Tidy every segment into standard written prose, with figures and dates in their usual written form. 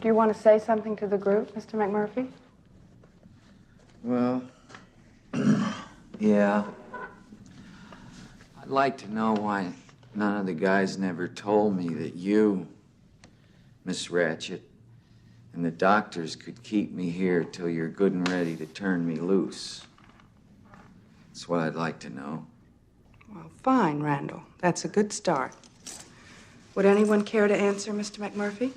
Do you want to say something to the group, Mr. McMurphy? Well, yeah. I'd like to know why none of the guys never told me that you, Miss Ratchet, and the doctors could keep me here till you're good and ready to turn me loose. That's what I'd like to know. Well, fine, Randall. That's a good start. Would anyone care to answer, Mr. McMurphy?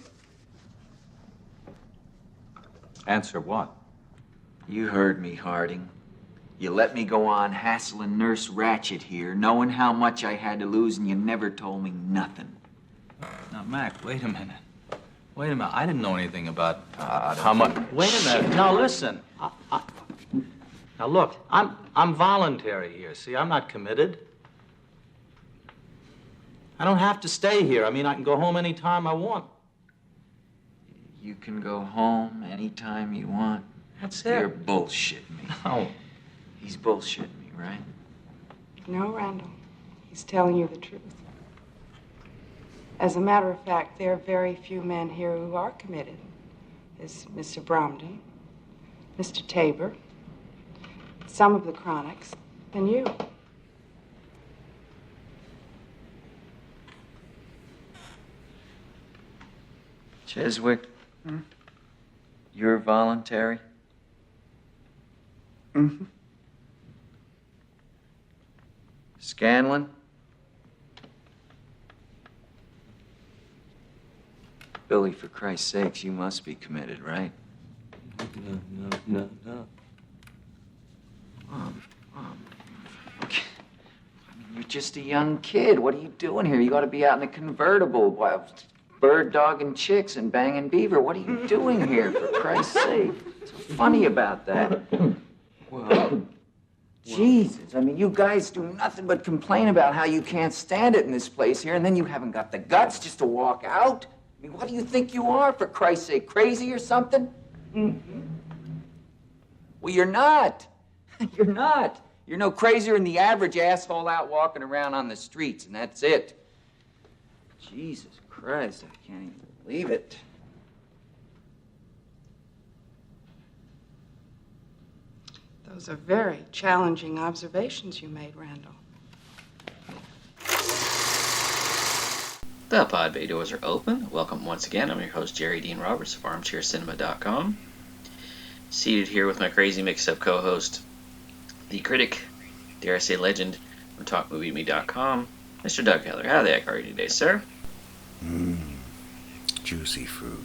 Answer what? You heard me, Harding. You let me go on hassling Nurse Ratchet here, knowing how much I had to lose, and you never told me nothing. Now, Mac, wait a minute. Wait a minute. I didn't know anything about how much. Wait a minute. Now, listen. Now, look, I'm voluntary here. See, I'm not committed. I don't have to stay here. I mean, I can go home anytime I want. You can go home anytime you want. That's it. You're bullshitting me. No. He's bullshitting me, right? No, Randall. He's telling you the truth. As a matter of fact, there are very few men here who are committed. There's Mr. Bromden, Mr. Tabor, some of the Chronics, and you. Cheswick, you're voluntary? Mm-hmm. Scanlon? Billy, for Christ's sakes, you must be committed, right? No. Okay. I mean, you're just a young kid. What are you doing here? You ought to be out in a convertible, bird dogging chicks and banging beaver. What are you doing here, for Christ's sake? What's so funny about that? Well, Jesus, I mean, you guys do nothing but complain about how you can't stand it in this place here, and then you haven't got the guts just to walk out? I mean, what do you think you are, for Christ's sake? Crazy or something? Mm-hmm. Well, you're not. You're not. You're no crazier than the average asshole out walking around on the streets, and that's it. Jesus Christ, I can't even believe it. Those are very challenging observations you made, Randall. The pod bay doors are open. Welcome once again. I'm your host, Jerry Dean Roberts of ArmchairCinema.com. Seated here with my crazy mix-up co-host, the critic, dare I say legend, from TalkMovieMe.com, Mr. Doug Heller. How the heck are you today, sir? Juicy fruit.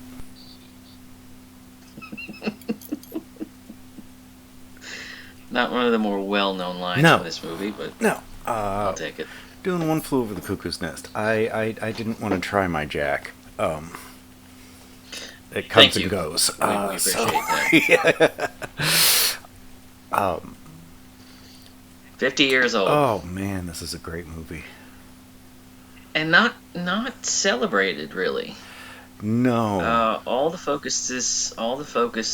Not one of the more well-known lines in this movie, but no, I'll take it. Doing One Flew Over the Cuckoo's Nest. I didn't want to try my jack. It comes and goes. We appreciate that. Yeah. 50 years old. Oh man, this is a great movie. And not celebrated really. No. All the focus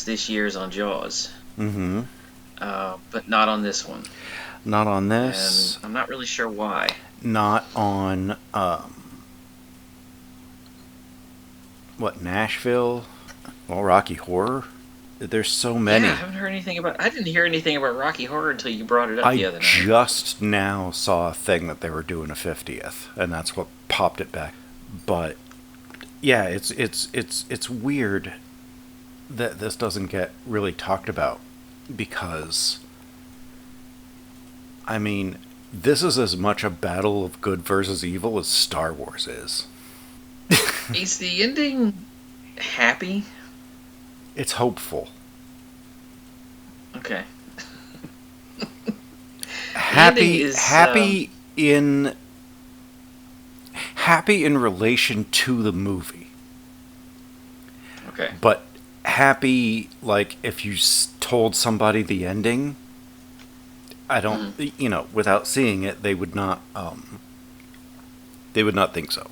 this year is on Jaws. Mm-hmm. But not on this one. Not on this. And I'm not really sure why. Not on Nashville? Well, Rocky Horror? There's so many. Yeah, I haven't heard anything about. I didn't hear anything about Rocky Horror until you brought it up the other night. I just now saw a thing that they were doing a 50th, and that's what popped it back. But yeah, it's weird that this doesn't get really talked about, because I mean, this is as much a battle of good versus evil as Star Wars is. Is the ending happy? It's hopeful. Okay. Happy in relation to the movie. Okay. But happy, like, if you told somebody the ending, I don't, without seeing it, they would not think so.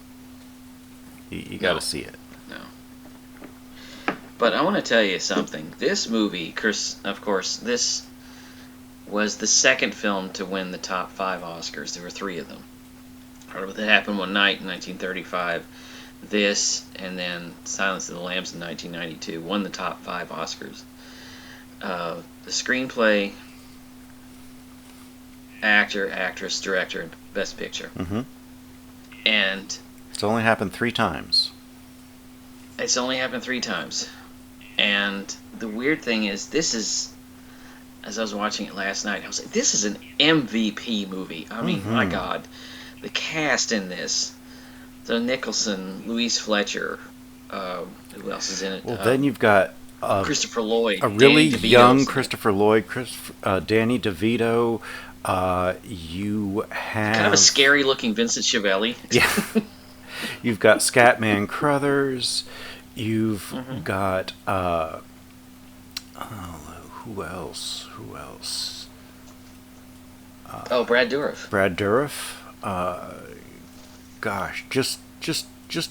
You got to see it. No. But I want to tell you something. This movie, of course, this was the second film to win the top 5 Oscars. There were 3 of them. Part of it happened one night in 1935. this, and then Silence of the Lambs in 1992 won the top 5 Oscars. The screenplay, actor, actress, director, and Best Picture. Mm-hmm. And It's only happened 3 times. it's only happened 3 times. And the weird thing is, this is, as I was watching it last night, I was like, this is an MVP movie. I mean, my God. The cast in this. So Nicholson, Louise Fletcher, who else is in it? Well, then you've got Christopher Lloyd. a really Danny DeVito's young in it. Christopher Lloyd, Danny DeVito. You have Kind of a scary-looking Vincent Chiavelli. Yeah. You've got Scatman Crothers. You've got who else? Brad Dourif. Brad Dourif. Gosh, just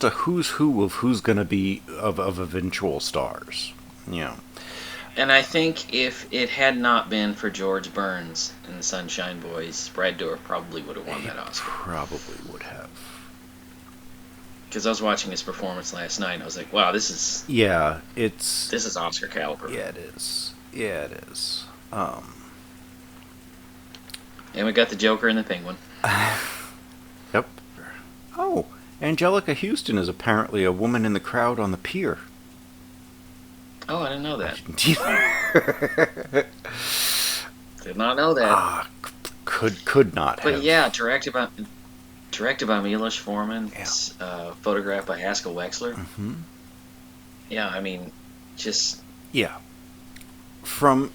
a who's who of who's going to be of eventual stars. Yeah. And I think if it had not been for George Burns and the Sunshine Boys, Brad Dourif probably would have won that Oscar. Probably would have. Because I was watching his performance last night, and I was like, "Wow, this is Oscar caliber." Yeah, it is. Yeah, it is. And we got the Joker and the Penguin. Yep. Oh, Angelica Houston is apparently a woman in the crowd on the pier. Oh, I didn't know that. Did not know that. Could not have. But yeah, directed by Milos Forman. Yeah. It's photographed by Haskell Wexler. Mm-hmm. Yeah, I mean, just Yeah.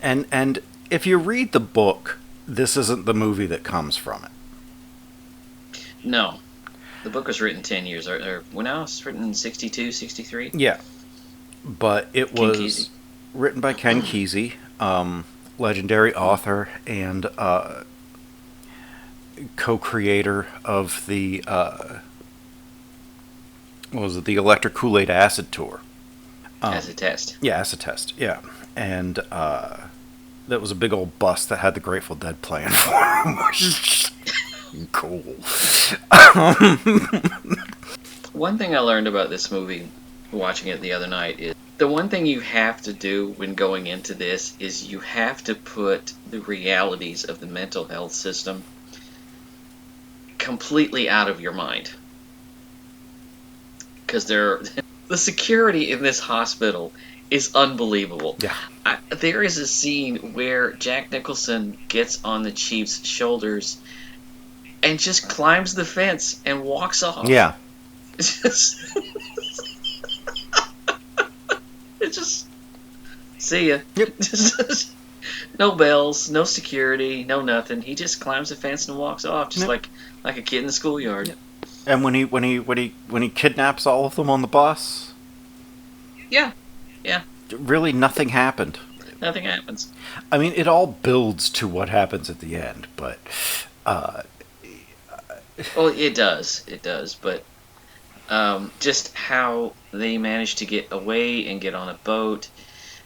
And if you read the book, this isn't the movie that comes from it. no. The book was written 10 years, or when I was written in 62, 63. Yeah. But it Ken was Kesey. written by Ken Kesey, legendary author and co-creator of the what was it, the Electric Kool-Aid Acid Tour. As a test. Yeah, Acid Test. Yeah, and that was a big old bus that had the Grateful Dead playing for him. Cool. One thing I learned about this movie, watching it the other night, is the one thing you have to do when going into this is you have to put the realities of the mental health system completely out of your mind. Because the security in this hospital is unbelievable. Yeah. There is a scene where Jack Nicholson gets on the chief's shoulders and just climbs the fence and walks off. Yeah. It's just see ya. Yep. No bells, no security, no nothing. He just climbs the fence and walks off, just Yep. like a kid in the schoolyard. Yep. And when he kidnaps all of them on the bus, Yeah, really nothing happened. nothing happens. I mean, it all builds to what happens at the end, but Well, it does, but just how they managed to get away and get on a boat,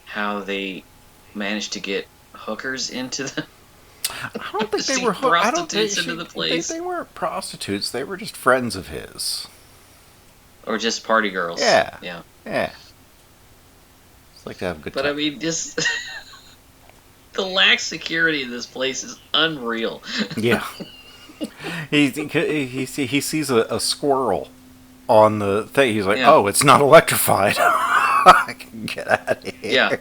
how they managed to get hookers into the I don't think they See were prostitutes into the place. They weren't prostitutes. They were just friends of his. or just party girls. Yeah. Yeah. Yeah. It's like to have a good But time. I mean, just the lack security in this place is unreal. Yeah. he sees a squirrel on the thing. He's like, Yeah. oh, it's not electrified. I can get out of here. Yeah.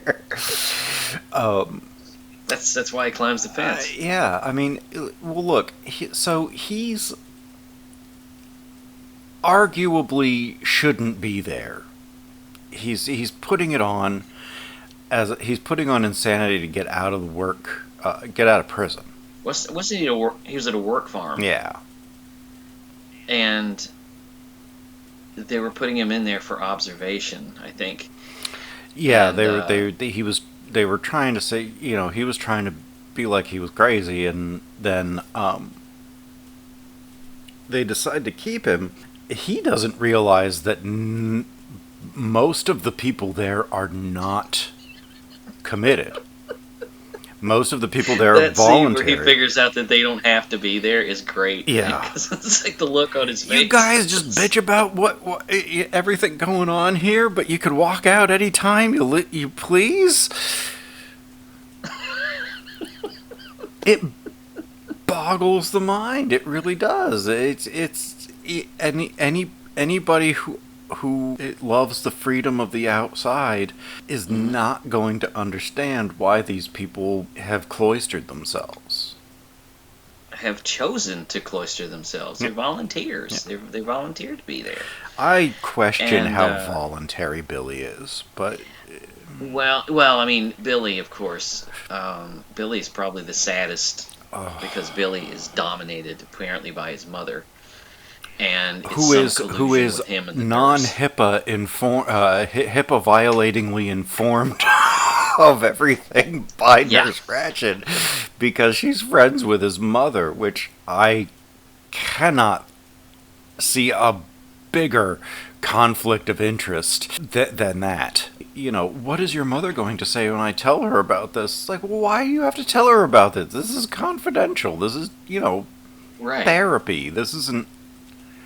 That's why he climbs the fence. Yeah, I mean, well, look, he's arguably shouldn't be there. He's putting it on he's putting on insanity to get out of get out of prison. Wasn't he at a work? He was at a work farm. Yeah. And they were putting him in there for observation, I think. Yeah, And, they were trying to say, he was trying to be like he was crazy, and then they decide to keep him. He doesn't realize that most of the people there are not committed. Most of the people there are That scene where he voluntary. figures out that they don't have to be there is great. Yeah. Because it's like the look on his face. You guys just bitch about what everything going on here, but you could walk out any time you please. It boggles the mind. It really does. Anybody who loves the freedom of the outside is not going to understand why these people have cloistered themselves. Have chosen to cloister themselves. They're volunteers. Yeah. They volunteer to be there. I question And, how voluntary Billy is, but Well, I mean, Billy, of course. Billy's probably the saddest because Billy is dominated apparently by his mother, and it's who is with him and the non-HIPAA HIPAA violatingly informed of everything by Nurse Ratched because she's friends with his mother, which I cannot see a bigger conflict of interest than that. You know, what is your mother going to say when I tell her about this? It's like, well, why do you have to tell her about this? This is confidential. This is, right. therapy. This isn't...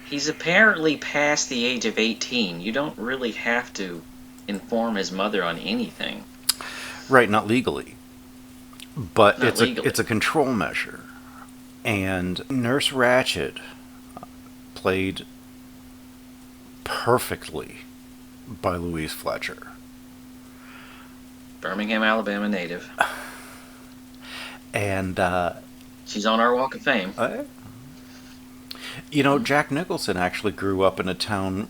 He's apparently past the age of 18. You don't really have to inform his mother on anything. Right, not legally. But Not legally. it's a control measure. And Nurse Ratched played perfectly by Louise Fletcher. Birmingham, Alabama native. And She's on our Walk of Fame. Jack Nicholson actually grew up in a town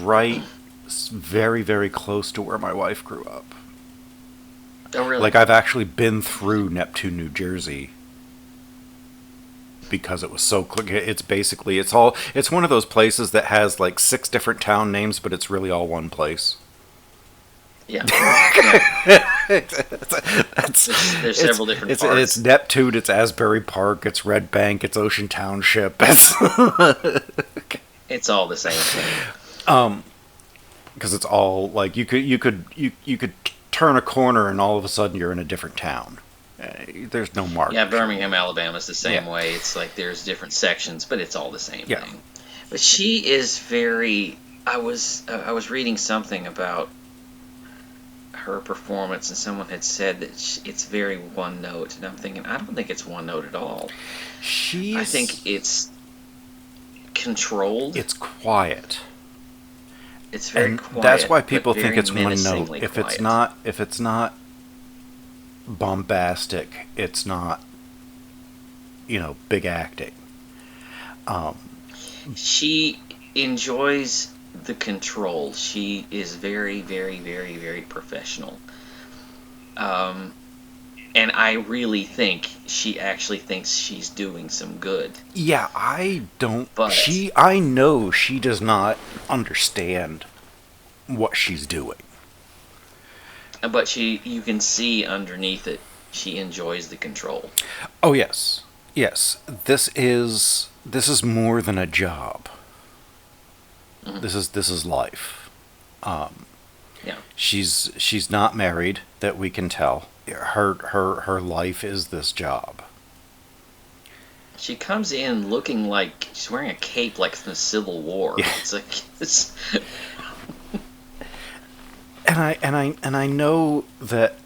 right very, very close to where my wife grew up. Oh, really? Like, I've actually been through Neptune, New Jersey because it was so quick. It's basically, it's one of those places that has like 6 different town names, but it's really all one place. Yeah. There's several different parts. It's Neptune, it's Asbury Park, it's Red Bank, it's Ocean Township. It's all the same thing. Because it's all like you could turn a corner and all of a sudden you're in a different town. There's no mark. Yeah, Birmingham, Alabama's the same way. It's like there's different sections, but it's all the same thing. But she is very. I was reading something about her performance, and someone had said that it's very one note, and I'm thinking I don't think it's one note at all. I think it's controlled. It's quiet. It's very quiet. That's why people but think very it's one note. menacingly If quiet. it's not bombastic, it's not big acting. She enjoys the control. She is very, very, very, very professional. And I really think she actually thinks she's doing some good. Yeah, I don't. But I know she does not understand what she's doing. But you can see underneath it, she enjoys the control. Oh yes, yes. This is more than a job. Mm-hmm. This is life. Yeah. She's not married, that we can tell. Her life is this job. She comes in looking like she's wearing a cape like from the Civil War. Yeah. It's like it's. And I know that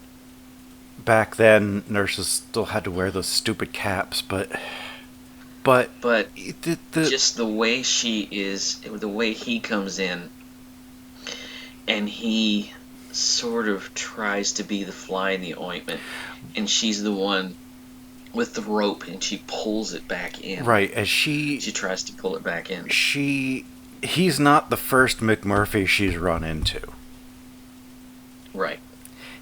back then nurses still had to wear those stupid caps, but just the way she is, the way he comes in, and he sort of tries to be the fly in the ointment, and she's the one with the rope, and she pulls it back in. Right, as she tries to pull it back in. He's not the first McMurphy she's run into. Right.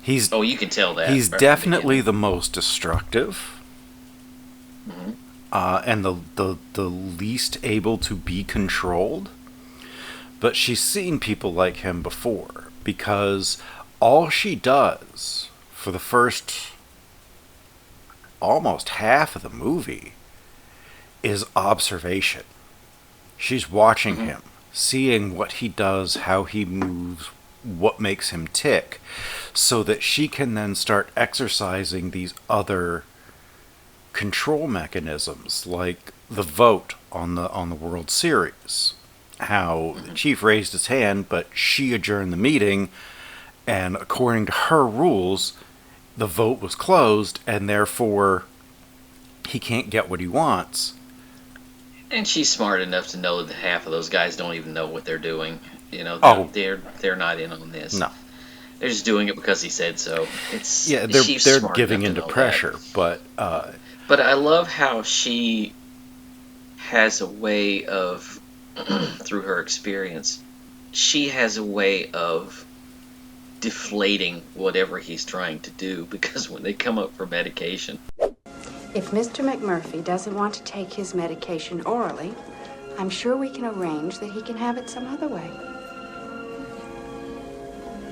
You can tell that. He's definitely the most destructive. Mm-hmm. And the least able to be controlled. But she's seen people like him before, because all she does for the first almost half of the movie is observation. She's watching him, seeing what he does, how he moves, what makes him tick, so that she can then start exercising these other control mechanisms, like the vote on the World Series. How the chief raised his hand, but she adjourned the meeting, and according to her rules, the vote was closed, and therefore he can't get what he wants. And she's smart enough to know that half of those guys don't even know what they're doing. You know, they're not in on this. No. They're just doing it because he said so. They're giving into pressure, but I love how she has a way of, through her experience, she has a way of deflating whatever he's trying to do, because when they come up for medication. If Mr. McMurphy doesn't want to take his medication orally, I'm sure we can arrange that he can have it some other way.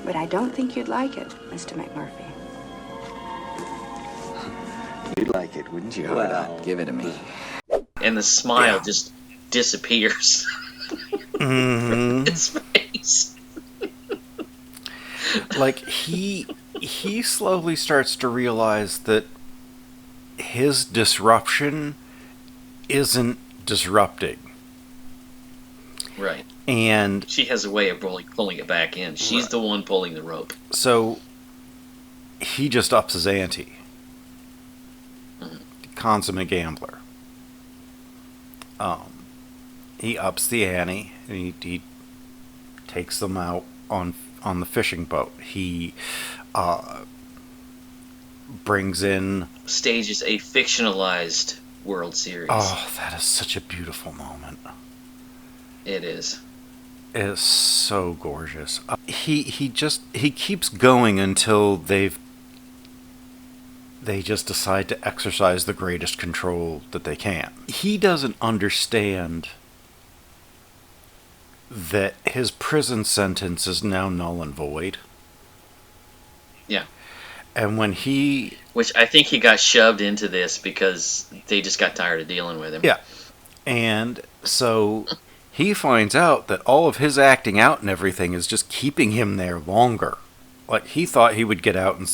But I don't think you'd like it, Mr. McMurphy. You'd like it, wouldn't you? Well, give it to me. And the smile just disappears from his face. Like, he slowly starts to realize that his disruption isn't disrupting. Right. And she has a way of pulling it back in. She's the one pulling the rope. So he just ups his ante. Consummate gambler. He ups the ante, and he takes them out on the fishing boat. He brings in... stages a fictionalized World Series. Oh, that is such a beautiful moment. It is. It is so gorgeous. He keeps going until they just decide to exercise the greatest control that they can. He doesn't understand that his prison sentence is now null and void. Yeah. And when he... which I think he got shoved into this because they just got tired of dealing with him. Yeah. And so he finds out that all of his acting out and everything is just keeping him there longer. Like, he thought he would get out in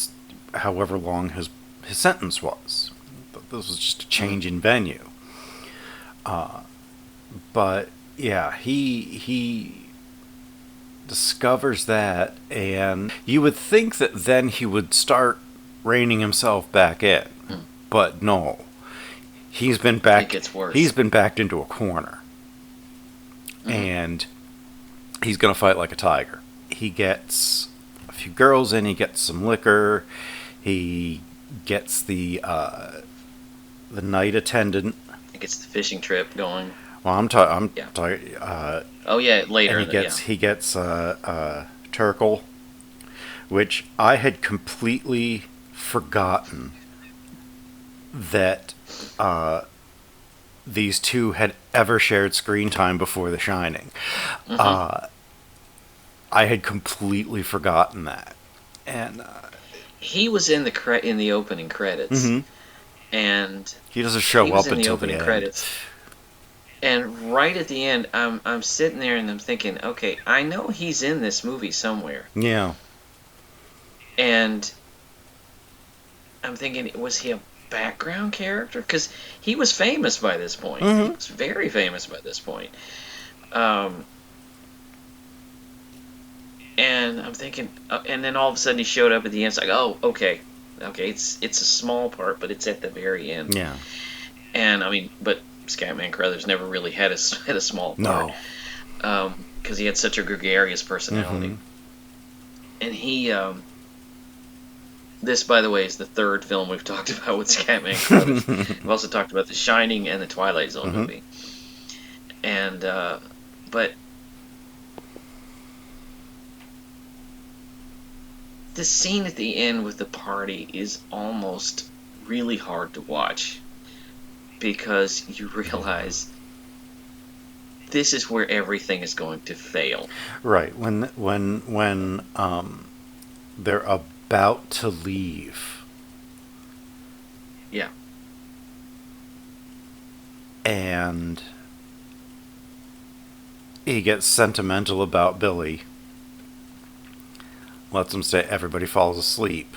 however long his sentence was. But this was just a change in venue. But, yeah, he discovers that, and you would think that then he would start reining himself back in. But no. He's been backed. It gets worse. He's been backed into a corner. And he's going to fight like a tiger. He gets a few girls in, he gets some liquor, he gets the night attendant. He gets the fishing trip going. Well, I'm talking. Oh yeah, later. And he gets Turkle, which I had completely forgotten that these two had ever shared screen time before The Shining. I had completely forgotten that, and he was in the opening credits, and he doesn't show up until the end. Credits. And right at the end, I'm sitting there and I'm thinking, okay, I know he's in this movie somewhere. Yeah. And I'm thinking, was he a background character? Because he was famous by this point. He was very famous by this point. And I'm thinking, and then all of a sudden he showed up at the end. It's like, oh, okay, it's a small part, but it's at the very end. Yeah. And I mean, but Scatman Crothers never really had a small part. No. Because he had such a gregarious personality. And he, this, by the way, is the third film we've talked about with Scatman Crothers. We've also talked about The Shining and the Twilight Zone movie. And, but the scene at the end with the party is almost really hard to watch, because you realize this is where everything is going to fail. Right. When they're about to leave. Yeah. And he gets sentimental about Billy. lets them stay. Everybody falls asleep.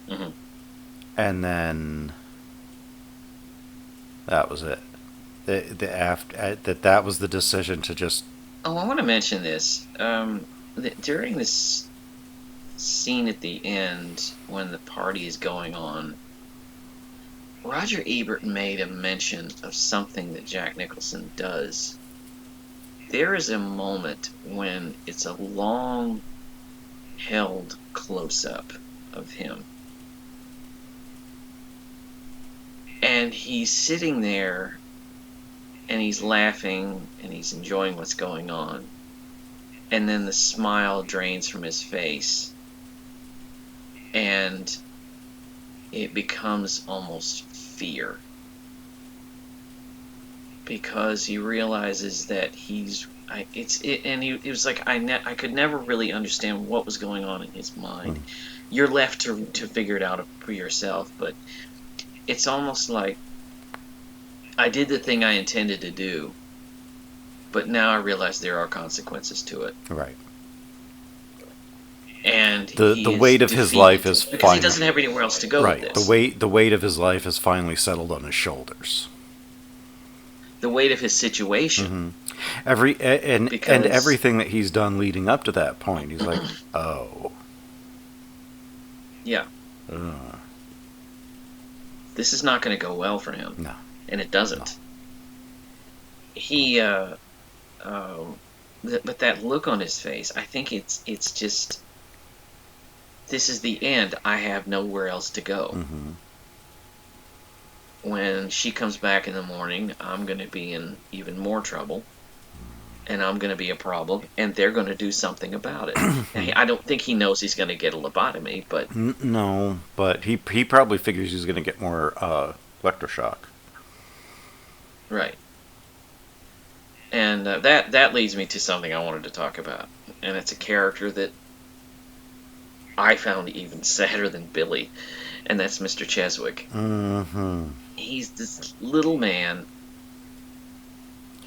Mm-hmm. And then that was it. That was the decision to just. Oh, I want to mention this. During this scene at the end, when the party is going on, Roger Ebert made a mention of something that Jack Nicholson does. There is a moment when it's a long held close-up of him. And he's sitting there and he's laughing and he's enjoying what's going on. And then the smile drains from his face. And it becomes almost fear. Because he realizes that it was like I could never really understand what was going on in his mind. You're left to figure it out for yourself, but it's almost like I did the thing I intended to do, but now I realize there are consequences to it. Right. And the weight of his life is because he doesn't have anywhere else to go right. with this. The weight of his life is finally settled on his shoulders. The weight of his situation. Mm-hmm. And everything that he's done leading up to that point, he's like, oh. Yeah. This is not going to go well for him. No. And it doesn't. No. But that look on his face, I think it's just, this is the end. I have nowhere else to go. Mm-hmm. When she comes back in the morning, I'm going to be in even more trouble. And I'm going to be a problem. And they're going to do something about it. I don't think he knows he's going to get a lobotomy, but... No, but he probably figures he's going to get more electroshock. Right. And that leads me to something I wanted to talk about. And it's a character that I found even sadder than Billy. And that's Mr. Cheswick. Mm-hmm. He's this little man,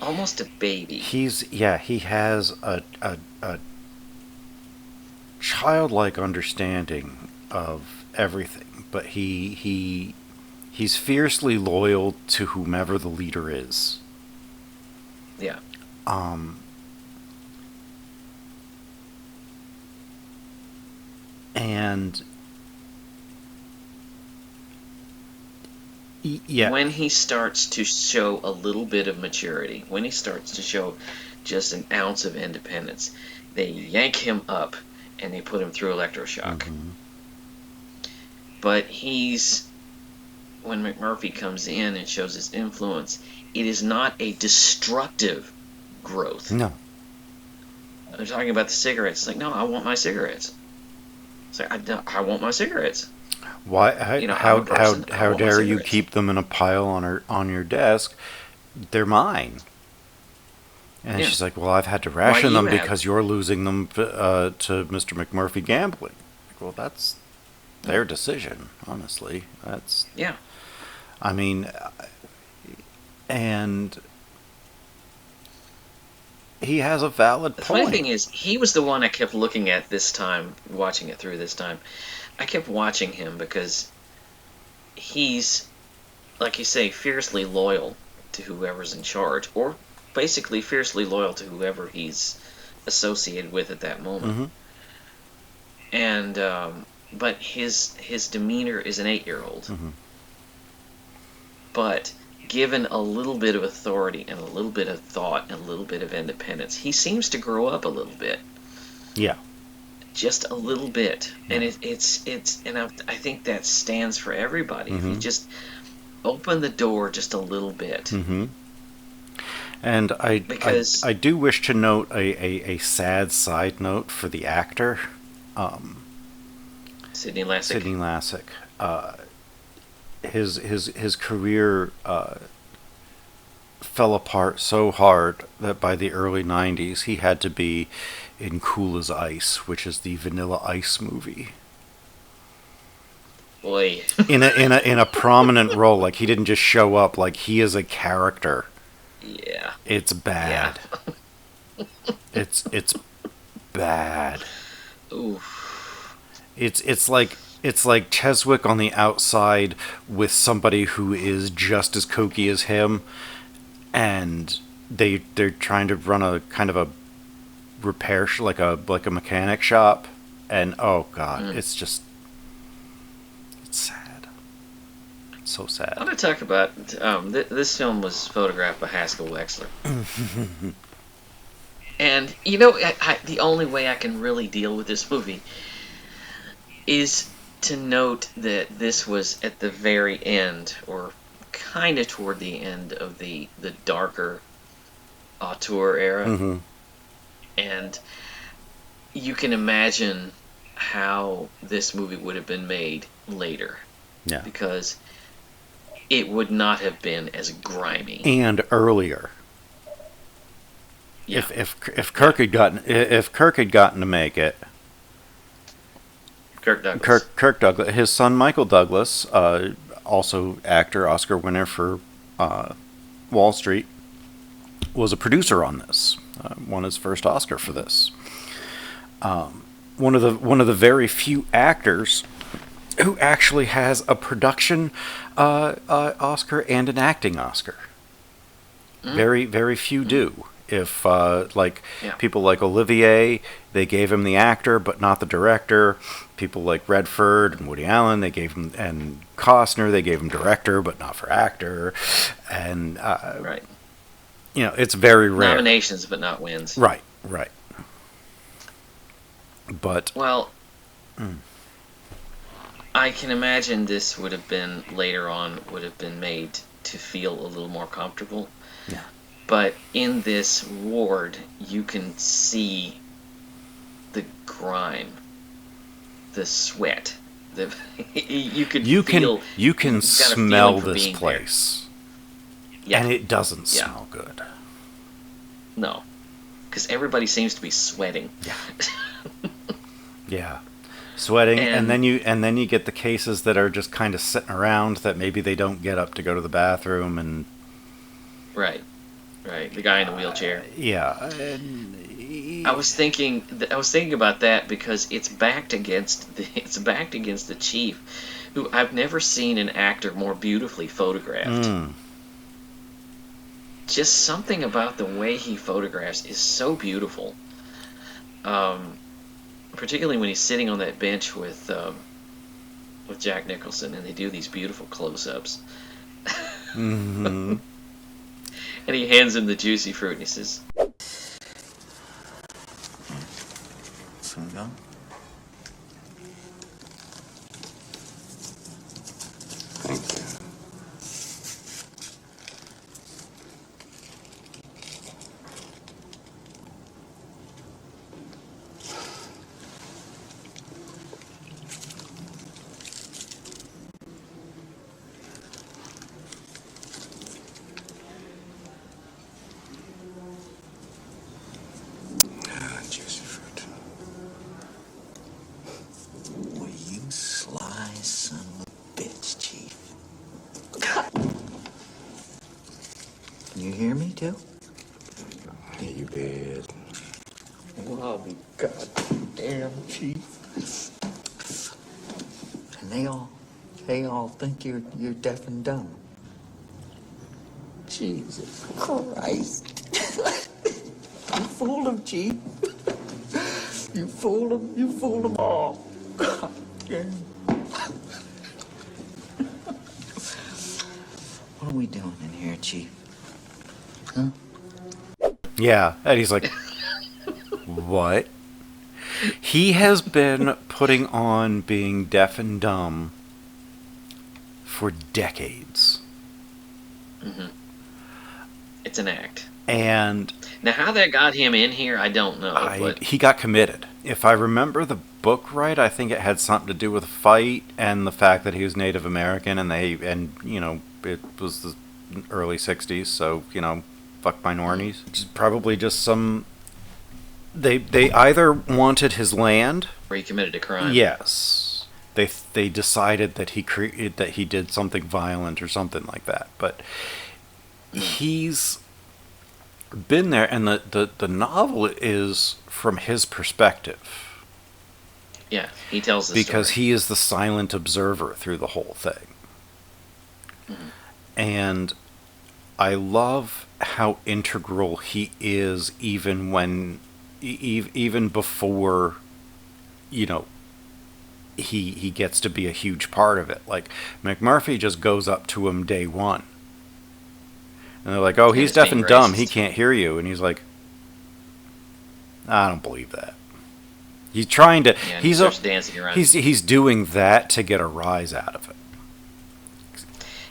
almost a baby. He has a childlike understanding of everything, but he's fiercely loyal to whomever the leader is. Yeah. And yeah, when he starts to show a little bit of maturity, when he starts to show just an ounce of independence, they yank him up and they put him through electroshock. Mm-hmm. But when McMurphy comes in and shows his influence, it is not a destructive growth. No. They're talking about the cigarettes. It's like, no, I want my cigarettes. It's like, I want my cigarettes. Why? How dare you cigarettes. keep them in a pile on your desk? They're mine. And she's like, well, I've had to ration them because you're losing them to Mr. McMurphy gambling. Like, well, that's their decision, honestly. That's... Yeah. I mean, and he has a valid point. The funny thing is, he was the one I kept looking at this time, watching it through this time. I kept watching him because he's, like you say, fiercely loyal to whoever's in charge, or basically fiercely loyal to whoever he's associated with at that moment. Mm-hmm. And but his demeanor is an 8-year-old. Mm-hmm. But given a little bit of authority and a little bit of thought and a little bit of independence, he seems to grow up a little bit. Yeah. Just a little bit. And it's and I think that stands for everybody. Mm-hmm. If you just open the door just a little bit. Mm-hmm. And I do wish to note a sad side note for the actor. Sidney Lassick. Sidney Lassick. His career fell apart so hard that by the early 90s he had to be in Cool as Ice, which is the Vanilla Ice movie. Boy. in a prominent role, like he didn't just show up, like he is a character. Yeah. It's bad. Yeah. It's bad. Oof. It's like Cheswick on the outside with somebody who is just as kooky as him, and they're trying to run a kind of a like a mechanic shop, and oh god, it's sad. It's so sad. I want to talk about this film was photographed by Haskell Wexler. And, the only way I can really deal with this movie is to note that this was at the very end, or kind of toward the end of the darker auteur era. Mm-hmm. And you can imagine how this movie would have been made later. Yeah. Because it would not have been as grimy. And earlier. Yeah. If Kirk had gotten to make it, Kirk Douglas. Kirk Douglas, his son Michael Douglas, also actor, Oscar winner for Wall Street, was a producer on this. Won his first Oscar for this. One of the very few actors who actually has a production Oscar and an acting Oscar. Very, very few do. If people like Olivier, they gave him the actor but not the director. People like Redford and Woody Allen, they gave him, and Costner, they gave him director but not for actor. And right. It's very rare. Nominations but not wins. Right. But I can imagine this would have been later on made to feel a little more comfortable. Yeah. But in this ward, you can see the grime, the sweat. You can smell this place. Yeah. And it doesn't smell good. No, because everybody seems to be sweating. Yeah. Yeah. Sweating, and then you get the cases that are just kind of sitting around that maybe they don't get up to go to the bathroom, and right, the guy in the wheelchair. Yeah. I was thinking about that because it's backed against the chief, who I've never seen an actor more beautifully photographed. Just something about the way he photographs is so beautiful. Particularly when he's sitting on that bench with Jack Nicholson, and they do these beautiful close-ups. Mm-hmm. And he hands him the juicy fruit, and he says, Some gum? Thank you. Juicy fruit. Boy, you sly son of a bitch, Chief. Can you hear me, too? Yeah, you did. Well, I'll be goddamn, Chief. And they all think you're deaf and dumb. Jesus Christ. You fooled them, Chief. You fooled them all. God damn. What are we doing in here, Chief? Huh? Yeah, and he's like, what? He has been putting on being deaf and dumb for decades. mm-hmm. It's an act. And Now, how that got him in here, I don't know. But he got committed. If I remember the book right, I think it had something to do with a fight and the fact that he was Native American, and it was the early '60s, so fuck minorities. Probably just some. They either wanted his land. where he committed a crime. Yes. They decided that he did something violent or something like that, but he's been there, and the novel is from his perspective. Yeah, he tells the because story. he is the silent observer through the whole thing. Mhm. And I love how integral he is, even when, even before, you know, he gets to be a huge part of it. Like, McMurphy just goes up to him day one, and they're like, "Oh, And he's is deaf being and dumb. He racist. can't hear you." And he's like, "I don't believe that." He's trying to. Yeah, and he starts dancing around. He's doing that to get a rise out of it.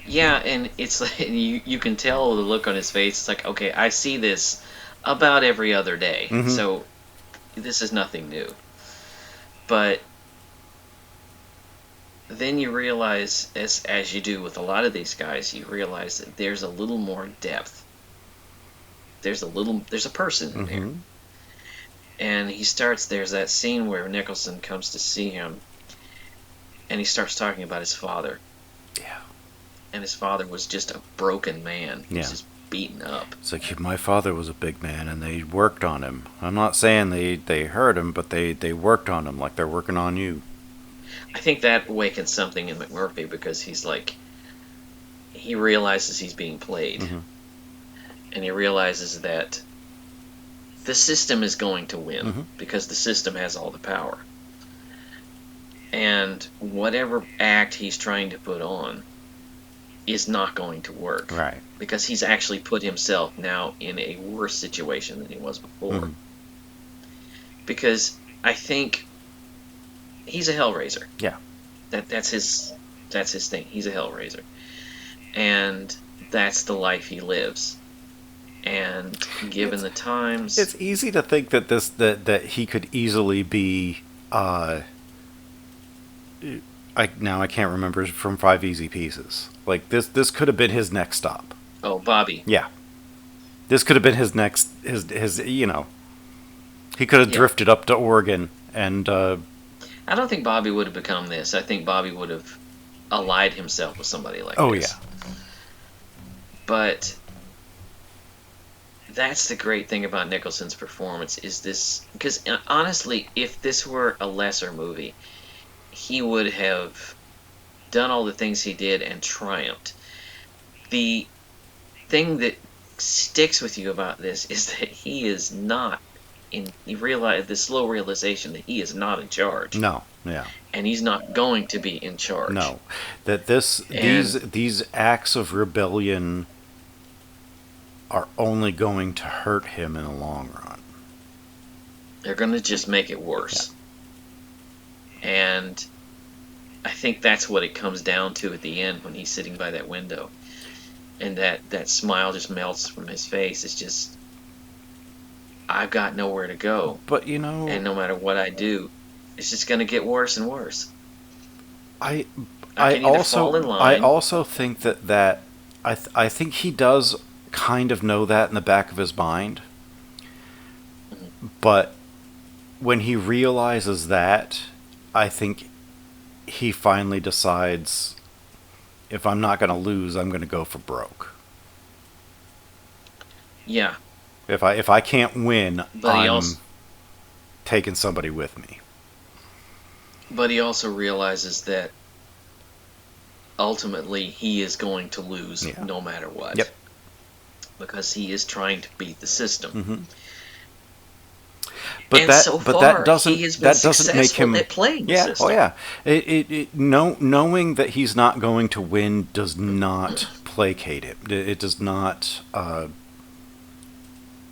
Yeah, and it's like you can tell the look on his face. It's like, okay, I see this about every other day, Mhm. so this is nothing new. But then you realize, as you do with a lot of these guys, you realize that there's a little more depth. There's a person in there. Mhm. And there's that scene where Nicholson comes to see him, and he starts talking about his father. Yeah. And his father was just a broken man. He was Yeah. just beaten up. It's like, my father was a big man, and they worked on him. I'm not saying they hurt him, but they worked on him like they're working on you. I think that awakens something in McMurphy, because he's like, he realizes he's being played. Mhm. And he realizes that the system is going to win, Mhm. because the system has all the power. And whatever act he's trying to put on is not going to work. Right. Because he's actually put himself now in a worse situation than he was before. Mhm. Because I think he's a hellraiser. Yeah. That's his thing. He's a hellraiser. And that's the life he lives. And given the times, It's easy to think that he could easily be. I can't remember, from 5 Easy Pieces. Like, this could have been his next stop. oh, Bobby. Yeah. This could have been his next his he could have Yeah. drifted up to Oregon and I don't think Bobby would have become this. I think Bobby would have allied himself with somebody like oh this. yeah. But that's the great thing about Nicholson's performance, is this, because honestly, if this were a lesser movie, he would have done all the things he did and triumphed. The thing that sticks with you about this is that he is not you realize the slow realization that he is not in charge. No. Yeah. And he's not going to be in charge. No. That these acts of rebellion are only going to hurt him in the long run. They're going to just make it worse. Yeah. And I think that's what it comes down to at the end, when he's sitting by that window. And that smile just melts from his face. It's just, I've got nowhere to go. But and no matter what I do, it's just going to get worse and worse. I can either fall in line. also think that I think he does kind of know that in the back of his mind. Mm-hmm. But when he realizes that, I think he finally decides, if I'm not going to lose, I'm going to go for broke. Yeah. If I can't win, But I'm taking somebody with me. But he also realizes that ultimately he is going to lose no matter what. Yep. Because he is trying to beat the system. Mm-hmm. But and that so but far, that doesn't he has been that doesn't make him at playing the yeah system. oh yeah knowing that he's not going to win does not placate him. It does not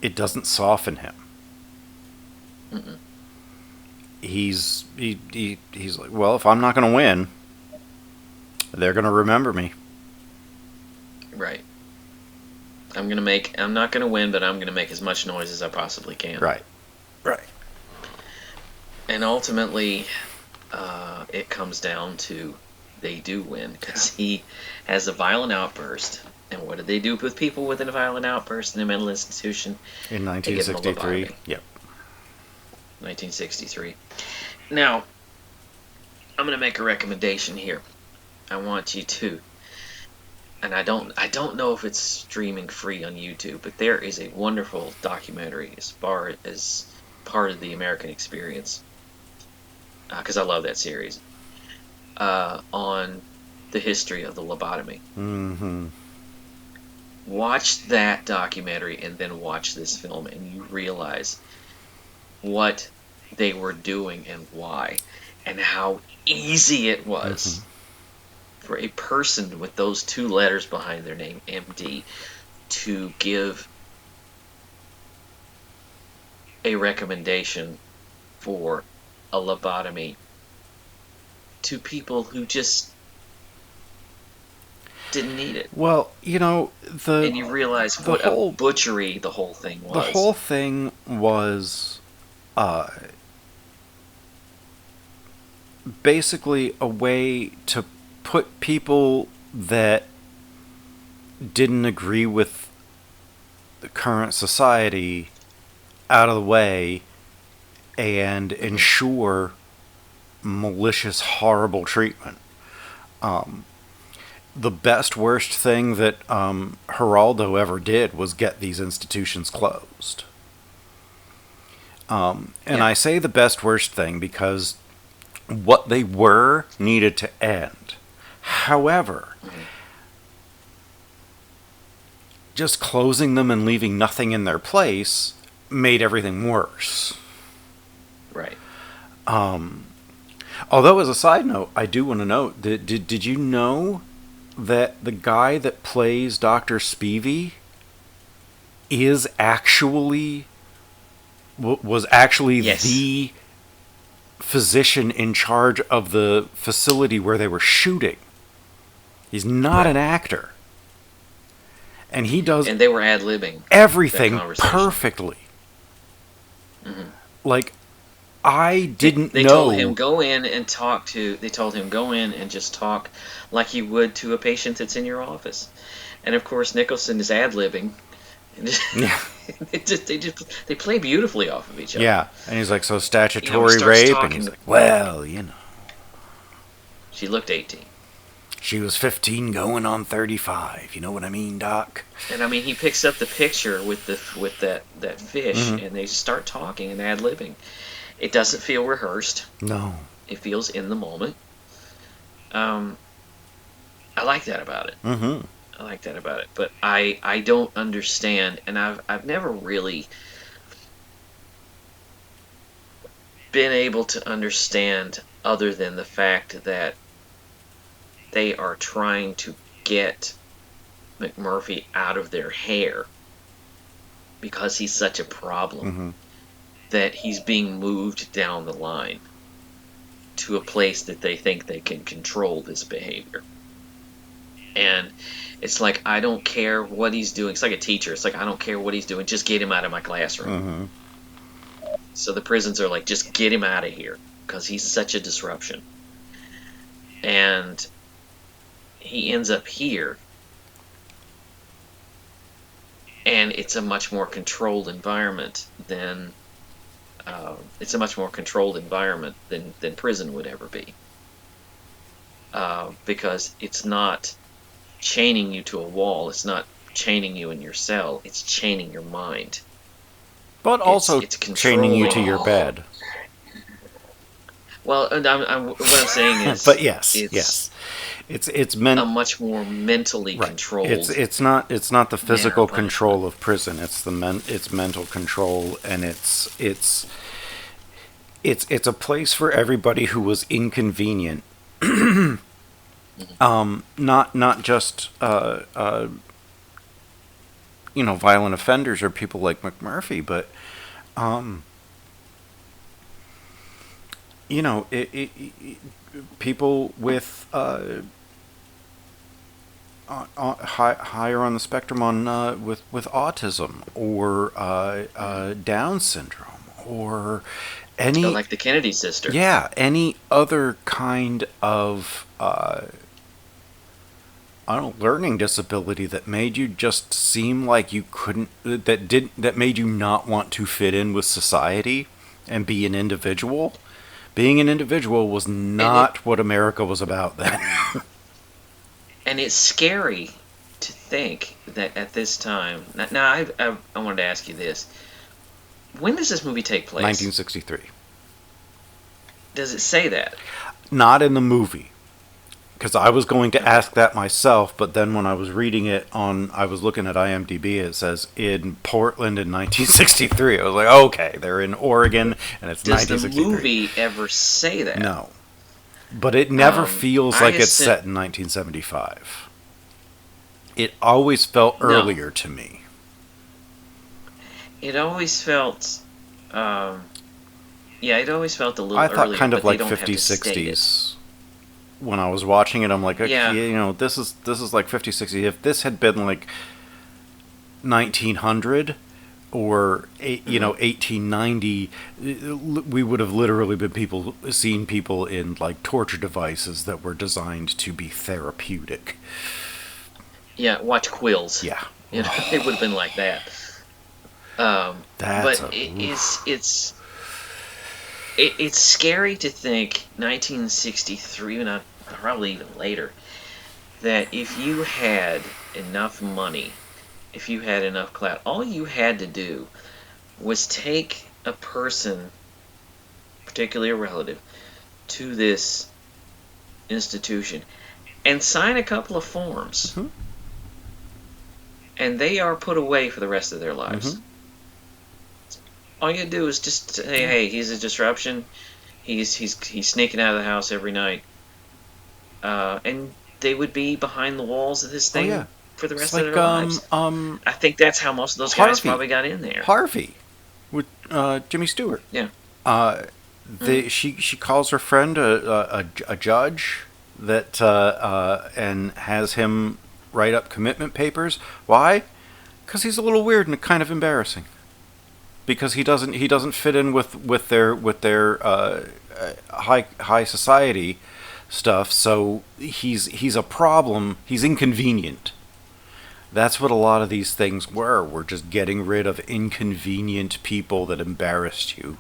it doesn't soften him. Mm-mm. He's like, well, if I'm not going to win, they're going to remember me. Right. I'm not going to win, but I'm going to make as much noise as I possibly can. Right. And ultimately, it comes down to they do win, because he has a violent outburst. And what did they do with people with a violent outburst in a mental institution? In 1963. Yep. 1963. Now, I'm going to make a recommendation here. I want you to, and I don't know if it's streaming free on YouTube, but there is a wonderful documentary as far as part of the American experience. because I love that series, on the history of the lobotomy. Mm-hmm. Watch that documentary and then watch this film, and you realize what they were doing and why, and how easy it was for a person with those two letters behind their name, MD, to give a recommendation for a lobotomy to people who just didn't need it. Well, And you realize what a butchery the whole thing was. The whole thing was basically a way to put people that didn't agree with the current society out of the way and ensure malicious, horrible treatment. The best, worst thing that Geraldo ever did was get these institutions closed. And I say the best, worst thing because what they were needed to end. However, just closing them and leaving nothing in their place made everything worse. Right. Although, as a side note, I do want to note, did you know that the guy that plays Dr. Spivey is actually was actually the physician in charge of the facility where they were shooting? He's not an actor. And he does... And they were ad-libbing everything perfectly. Mm-hmm. Like, I didn't know... They told him, go in and talk to... They told him, go in and just talk like you would to a patient that's in your office. And, of course, Nicholson is ad-libbing. Yeah. They play beautifully off of each other. Yeah. And he's like, so statutory rape? And he's like, well, She looked 18. She was 15 going on 35. You know what I mean, Doc? And I mean, he picks up the picture with that fish, and they start talking and ad-libbing. It doesn't feel rehearsed. No. It feels in the moment. I like that about it. Mm-hmm. I like that about it. But I don't understand, and I've never really been able to understand other than the fact that they are trying to get McMurphy out of their hair because he's such a problem that he's being moved down the line to a place that they think they can control this behavior. And it's like, I don't care what he's doing. It's like a teacher. It's like, I don't care what he's doing. Just get him out of my classroom. So the prisons are like, just get him out of here because he's such a disruption. And he ends up here, and it's a much more controlled environment than prison would ever be, because it's not chaining you to a wall. It's not chaining you in your cell. It's chaining your mind. But also it's chaining you to your bed. Well, what I'm saying is, but yes. It's meant a much more mentally controlled. It's not the physical control of prison. It's it's mental control, and it's a place for everybody who was inconvenient. Not just violent offenders or people like McMurphy, but people with higher on the spectrum with autism or Down syndrome or any like the Kennedy sister. Yeah, any other kind of learning disability that made you just seem like you couldn't, that made you not want to fit in with society and be an individual. Being an individual was not what America was about then. And it's scary to think that at this time... Now, I wanted to ask you this. When does this movie take place? 1963. Does it say that? Not in the movie. Because I was going to ask that myself, but then when I was reading it I was looking at IMDb, it says in Portland in 1963. I was like, okay, they're in Oregon, and it's Does the 1963. movie ever say that? No. But it never feels like it's assume- set in 1975. It always felt No. earlier to me. It always felt, it always felt a little I earlier. thought kind of but they like don't have to 50s, state it. 60s. When I was watching it, I'm like, okay, Yeah. you know, this is like 50s, 60s. If this had been like 1900 or 1890, we would have literally been seen people in like torture devices that were designed to be therapeutic. Yeah, watch Quills. Yeah. You know, it would have been like that. It's scary to think 1963, not probably even later, that if you had enough money, if you had enough clout, all you had to do was take a person, particularly a relative, to this institution and sign a couple of forms. Mm-hmm. And they are put away for the rest of their lives. Mm-hmm. All you do is just say, "Hey, he's a disruption. He's sneaking out of the house every night," and they would be behind the walls of this thing for the rest of their lives. I think that's how most of those guys probably got in there. Harvey, with Jimmy Stewart. Yeah. She calls her friend a judge that and has him write up commitment papers. Why? Because he's a little weird and kind of embarrassing. Because he doesn't fit in with their high society stuff. So he's a problem. He's inconvenient. That's what a lot of these things were. We're just getting rid of inconvenient people that embarrassed you,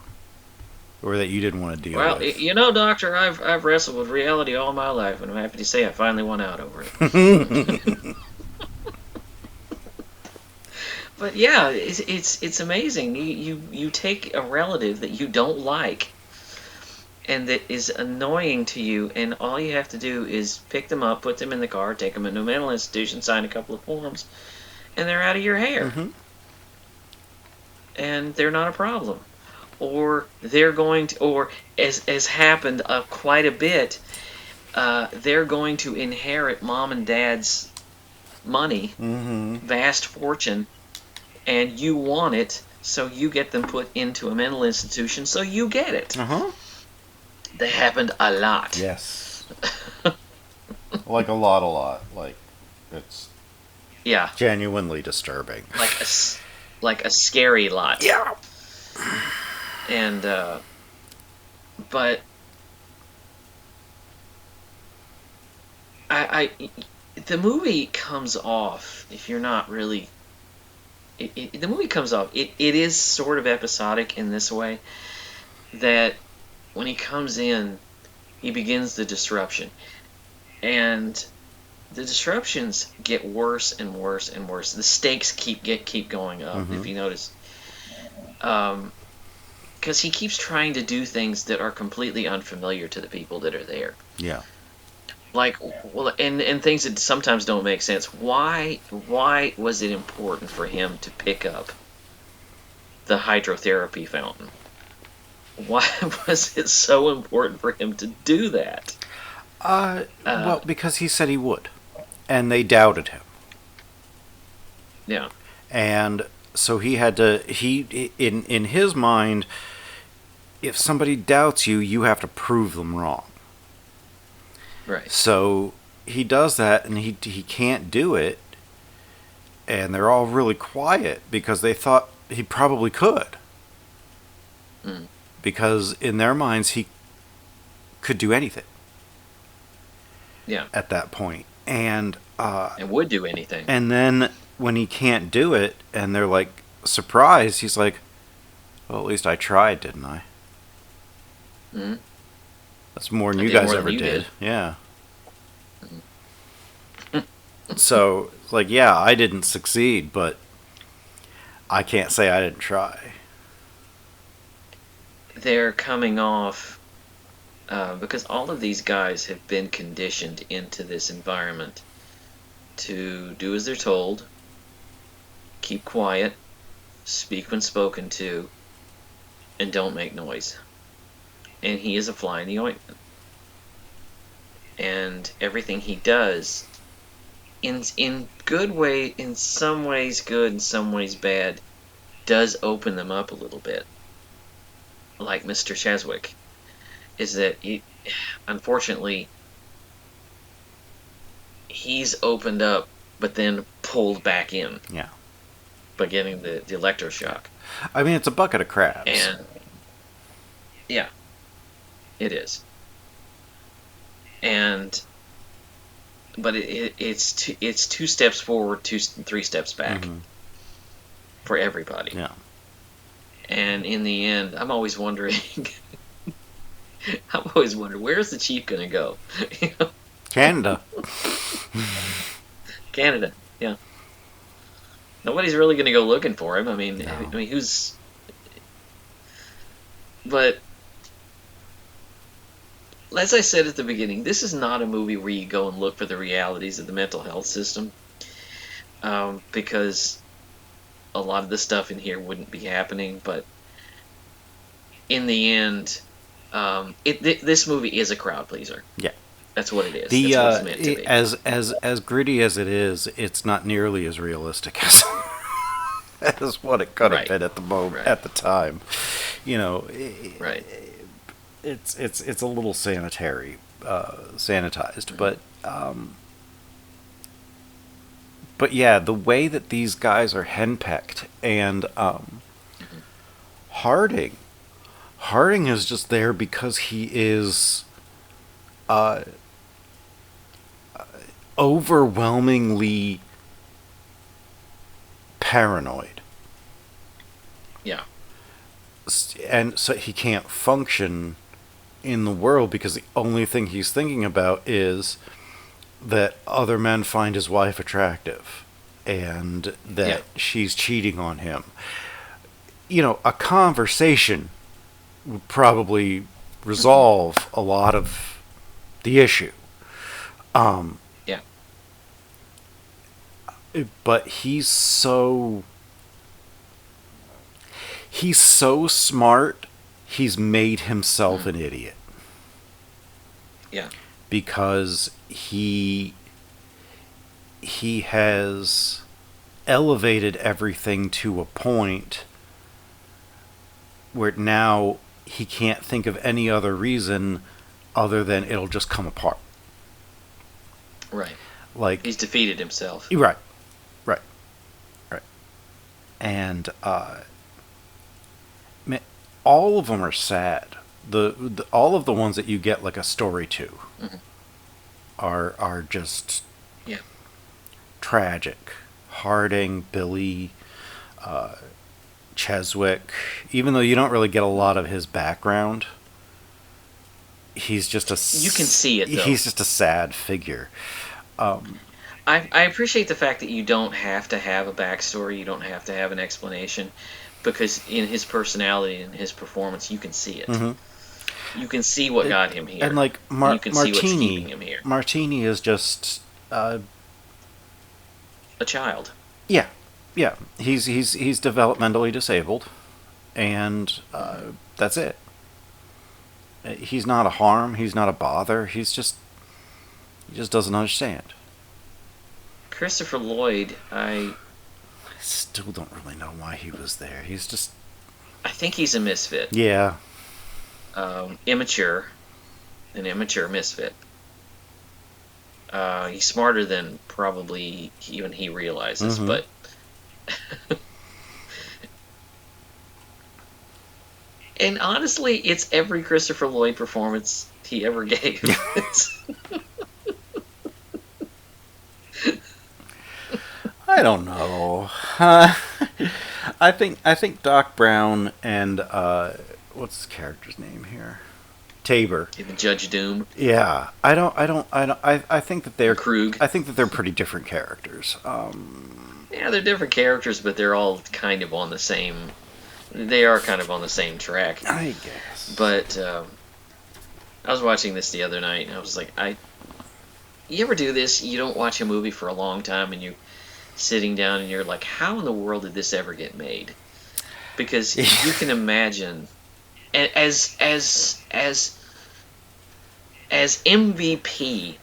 or that you didn't want to deal with. Well, you know, Doctor, I've wrestled with reality all my life, and I'm happy to say I finally won out over it. But yeah, it's amazing. You take a relative that you don't like and that is annoying to you, and all you have to do is pick them up, put them in the car, take them into a mental institution, sign a couple of forms, and they're out of your hair. Mm-hmm. And they're not a problem. Or they're going to, or as happened quite a bit, they're going to inherit mom and dad's money, vast fortune, and you want it, so you get them put into a mental institution, so you get it. Uh-huh. That happened a lot. Yes. Like a lot. Like, it's genuinely disturbing. Like a scary lot. Yeah. And but the movie comes off, if you're not really, the movie comes off. It is sort of episodic in this way, that when he comes in, he begins the disruption, and the disruptions get worse and worse and worse. The stakes keep going up. If you notice, because he keeps trying to do things that are completely unfamiliar to the people that are there. Yeah. Like, well, and things that sometimes don't make sense. Why was it important for him to pick up the hydrotherapy fountain? Why was it so important for him to do that? Well, because he said he would, and they doubted him. Yeah. And so he had to. In his mind, if somebody doubts you, you have to prove them wrong. Right. So he does that, and he can't do it, and they're all really quiet because they thought he probably could. Because in their minds, he could do anything. Yeah. At that point, and would do anything. And then when he can't do it, and they're like surprised, he's like, "Well, at least I tried, didn't I?" Mm-hmm. That's more than I you did guys more ever than you did. did. Yeah. So, like, yeah, I didn't succeed, but I can't say I didn't try. They're coming off because all of these guys have been conditioned into this environment to do as they're told, keep quiet, speak when spoken to, and don't make noise. And he is a fly in the ointment. And everything he does, in good way, in some ways good, in some ways bad, does open them up a little bit. Like Mr. Cheswick, is that unfortunately he's opened up, but then pulled back in. Yeah. By getting the electroshock. I mean, it's a bucket of crabs. And yeah, it is. And but it's two steps forward, three steps back for everybody. Yeah. And in the end, I'm always wondering. Where's the chief going to go? Canada. Canada. Yeah. Nobody's really going to go looking for him. I mean, who's? But as I said at the beginning, this is not a movie where you go and look for the realities of the mental health system, because a lot of the stuff in here wouldn't be happening. But in the end, this movie is a crowd pleaser. Yeah. That's what it is. That's what it's meant to be. As gritty as it is, it's not nearly as realistic as what it could have been at the moment, at the time. You know, it's a little sanitized, but yeah, the way that these guys are henpecked, and Harding is just there because he is overwhelmingly paranoid. Yeah. And so he can't function in the world because the only thing he's thinking about is that other men find his wife attractive and that she's cheating on him. You know, a conversation would probably resolve a lot of the issue. But he's so smart, he's made himself an idiot. Yeah. Because he has elevated everything to a point where now he can't think of any other reason other than it'll just come apart. Right. Like he's defeated himself. Right. And all of them are sad. The all of the ones that you get like a story to are just tragic. Harding, Billy, Cheswick. Even though you don't really get a lot of his background, he's just you can see it, though. He's just a sad figure. I appreciate the fact that you don't have to have a backstory, you don't have to have an explanation, because in his personality and his performance, you can see it. You can see what got him here, and like you can see what's keeping him here. Martini is just a child. Yeah. He's developmentally disabled, and that's it. He's not a harm. He's not a bother. He just doesn't understand. Christopher Lloyd, I still don't really know why he was there. He's just... I think he's a misfit. Yeah. Immature. An immature misfit. He's smarter than probably even he realizes, but... And honestly, it's every Christopher Lloyd performance he ever gave. I don't know. I think Doc Brown and what's his character's name here? Tabor. Judge Doom. Yeah, I think that they're Krug. I think that they're pretty different characters. Yeah, they're different characters, but they're all kind of on the same. They are kind of on the same track. I guess. But I was watching this the other night, and I was like, you ever do this? You don't watch a movie for a long time, and you're sitting down, and you're like, how in the world did this ever get made? Because you can imagine, as MVP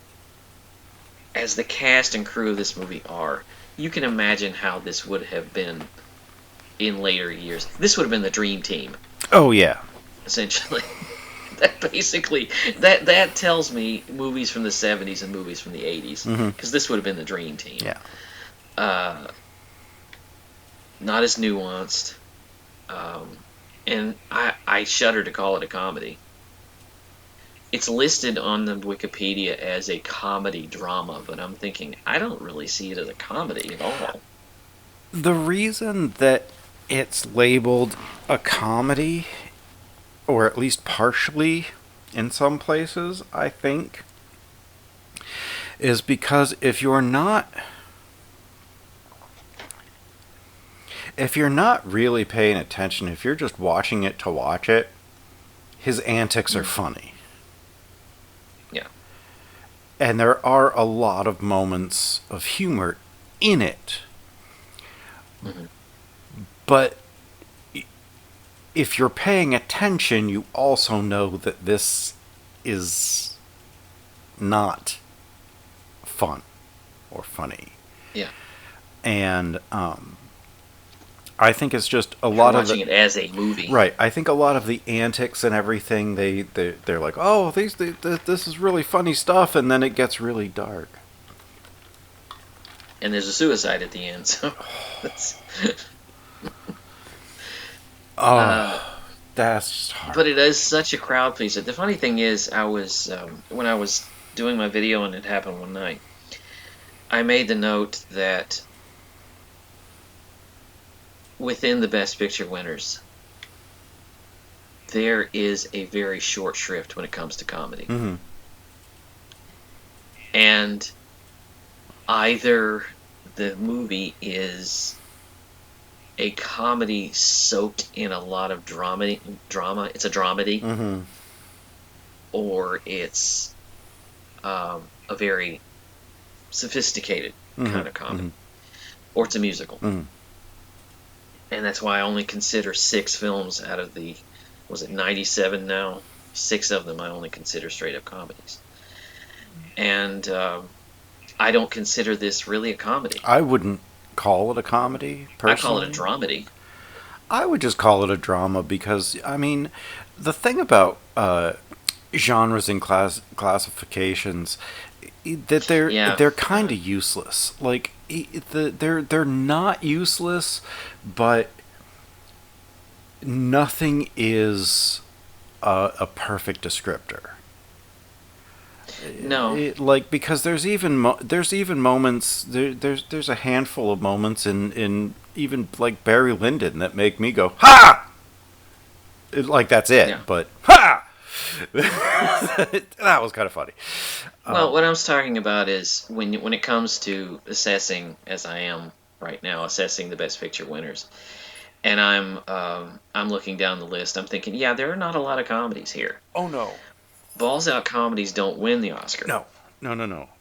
as the cast and crew of this movie are, you can imagine how this would have been in later years. This would have been the dream team. Oh yeah. Essentially. That basically that tells me movies from the 70s and movies from the 80s, because this would have been the dream team. Yeah. Not as nuanced, and I shudder to call it a comedy. It's listed on the Wikipedia as a comedy drama, but I'm thinking I don't really see it as a comedy at all. The reason that it's labeled a comedy, or at least partially in some places, I think, is because if you're not really paying attention, if you're just watching it to watch it, his antics are funny. Yeah. And there are a lot of moments of humor in it. Mm-hmm. But if you're paying attention, you also know that this is not fun or funny. Yeah. And I think it's just a You're lot of watching it as a movie. Right. I think a lot of the antics and everything, they're like, oh, this is really funny stuff, and then it gets really dark. And there's a suicide at the end, so that's... That's just hard. But it is such a crowd pleaser. The funny thing is, I was when I was doing my video and it happened one night, I made the note that within the Best Picture winners, there is a very short shrift when it comes to comedy. Mm-hmm. And either the movie is a comedy soaked in a lot of drama, it's a dramedy, Mm-hmm. or it's a very sophisticated kind of comedy, or it's a musical. Mm-hmm. And that's why I only consider 6 films out of the, was it 97 now? 6 of them I only consider straight up comedies. And I don't consider this really a comedy. I wouldn't call it a comedy, personally. I call it a dramedy. I would just call it a drama because, I mean, the thing about genres and classifications, that they're kind of useless. Like, they're not useless, but nothing is a perfect descriptor. No, Because there's even moments, there's a handful of moments in even like Barry Lyndon that make me go ha, that's it. Yeah. But ha, that was kind of funny. well, what I'm talking about is when it comes to assessing, as I am right now, assessing the Best Picture winners, and I'm looking down the list, I'm thinking, yeah, there are not a lot of comedies here. Oh no, Balls Out comedies don't win the Oscar. no.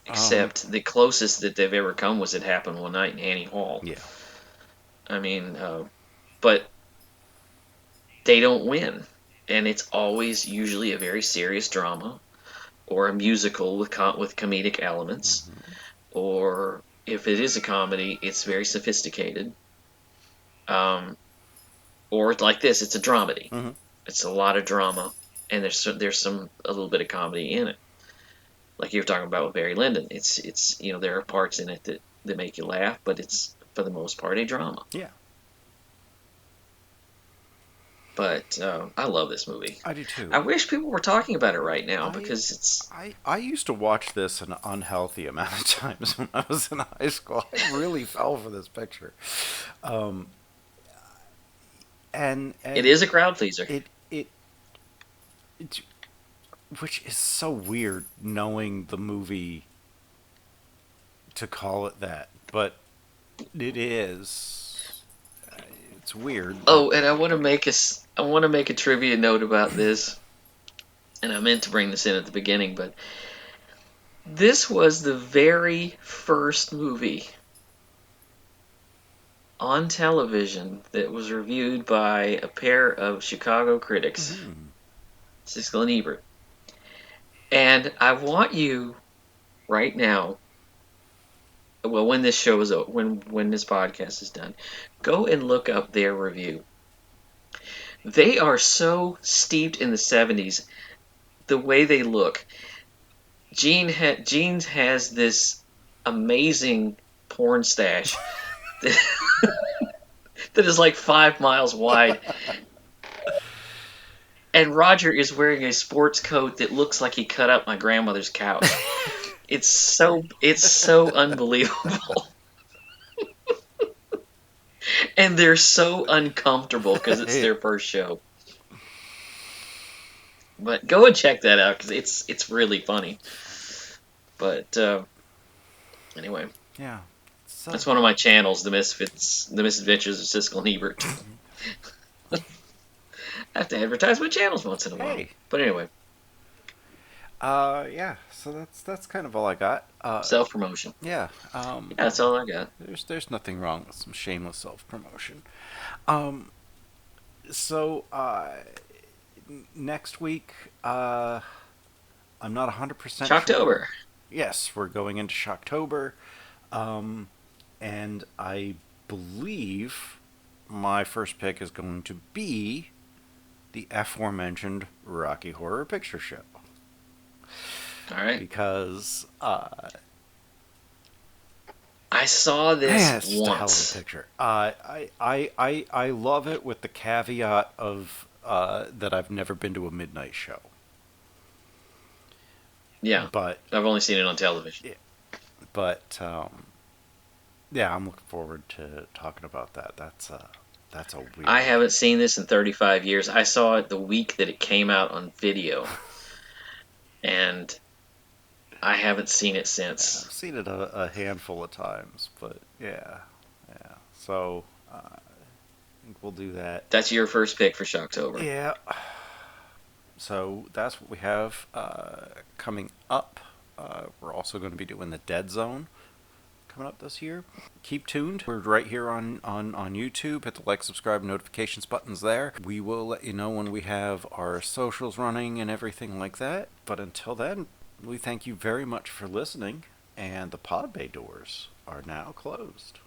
Except the closest that they've ever come was It Happened One Night in Annie Hall. Yeah. I mean, but they don't win. And it's always usually a very serious drama or a musical with comedic elements. Mm-hmm. Or if it is a comedy, it's very sophisticated. Or like this, it's a dramedy. Mm-hmm. It's a lot of drama, and there's a little bit of comedy in it. Like you were talking about with Barry Lyndon, it's there are parts in it that make you laugh, but it's for the most part a drama. Yeah. But I love this movie. I do too. I wish people were talking about it right now because it's. I used to watch this an unhealthy amount of times when I was in high school. I really fell for this picture. And It is a crowd pleaser. It which is so weird knowing the movie to call it that, but it is. It's weird. Oh, and I want to make a trivia note about this. and I meant to bring this in at the beginning, but this was the very first movie on television that was reviewed by a pair of Chicago critics, Siskel and Ebert. And I want you right now, well, when this show is over, when this podcast is done, go and look up their review. They are so steeped in the 70s, the way they look. Gene has this amazing porn stash that, that is like 5 miles wide. And Roger is wearing a sports coat that looks like he cut up my grandmother's couch. It's so unbelievable. And they're so uncomfortable because it's their first show. But go and check that out because it's really funny. But anyway, Yeah. that's one of my channels, the Misadventures of Siskel and Ebert. I have to advertise my channels once in a while. Hey. But anyway, Yeah. So that's kind of all I got. self promotion. Yeah. Yeah, that's all I got. There's nothing wrong with some shameless self promotion. So next week, I'm not 100% sure. Shocktober. Yes, we're going into Shocktober, and I believe my first pick is going to be the aforementioned Rocky Horror Picture Show. All right. Because I saw this it's just a hell of once. a picture. I love it with the caveat of that I've never been to a midnight show. Yeah, But I've only seen it on television. But yeah, I'm looking forward to talking about that. That's a weird. I haven't seen this in 35 years. I saw it the week that it came out on video, and I haven't seen it since. I've seen it a handful of times, but yeah. So I think we'll do that. That's your first pick for Shocktober. Yeah. So that's what we have coming up. We're also going to be doing the Dead Zone coming up this year. Keep tuned. We're right here on YouTube. Hit the like, subscribe, notifications buttons there. We will let you know when we have our socials running and everything like that. But until then, we thank you very much for listening, and the pod bay doors are now closed.